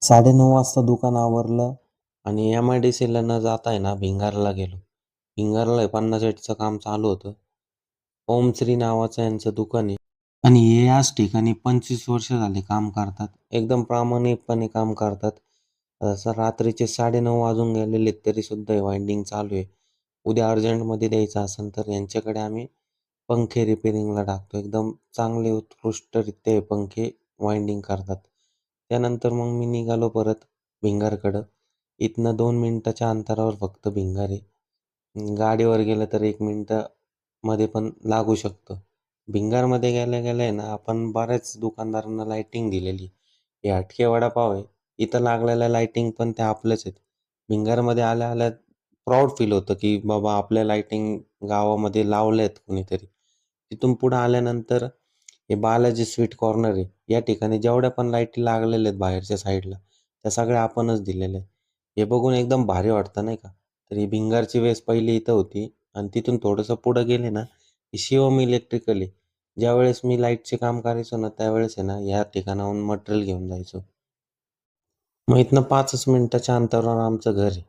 9:30 वाजता दुकान आवरलं आणि एम-आय-डी-सीला न जाता आहे ना भिंगारला गेलो. भिंगारला 50-60चं काम चालू होतं. ओमश्री नावाचं यांचं दुकान आहे आणि हे याच ठिकाणी 25 वर्ष झाले काम करतात. एकदम प्रामाणिकपणे काम करतात. रात्रीचे 9:30 वाजून गेलेले आहेत तरीसुद्धा हे वाइंडिंग चालू आहे. उद्या अर्जंटमध्ये द्यायचं असेल तर यांच्याकडे आम्ही पंखे रिपेअरिंगला टाकतो. एकदम चांगले उत्कृष्टरित्या हे पंखे वाइंडिंग करतात. त्यानंतर मग मी निघालो परत भिंगारकडं. इथनं 2 मिनिटाच्या अंतरावर फक्त भिंगार आहे. गाडीवर गेलं तर 1 मिनिटामध्ये पण लागू शकतं. भिंगारमध्ये गेल्या-गेल्या आहे ना आपण बऱ्याच दुकानदारांना लाइटिंग दिलेली. हे हटके वडापाव आहे. इथं लागलेल्या लाइटिंग पण त्या आपल्याच आहेत. भिंगारमध्ये आल्या-आल्या प्राउड फील होतं, की बाबा आपल्या लाइटिंग गावामध्ये लावल्यात कुणीतरी. तिथून पुढे आल्यानंतर हे बालाजी स्वीट कॉर्नर आहे. या ठिकाणी जेवढ्या पण लाईटी लागलेल्या आहेत बाहेरच्या साईडला, त्या सगळ्या आपणच दिलेल्या आहेत. हे बघून एकदम भारी वाटतं नाही का? तर ही भिंगारची वेस पहिली इथं होती आणि तिथून थोडंसं पुढं गेले ना, ही शिवम इलेक्ट्रिकल आहे. ज्यावेळेस मी लाईटचे काम करायचो ना, त्यावेळेस आहे ना, या ठिकाणाहून मटेरियल घेऊन जायचो. मग इथनं 5च मिनिटाच्या अंतरावर आमचं घर आहे.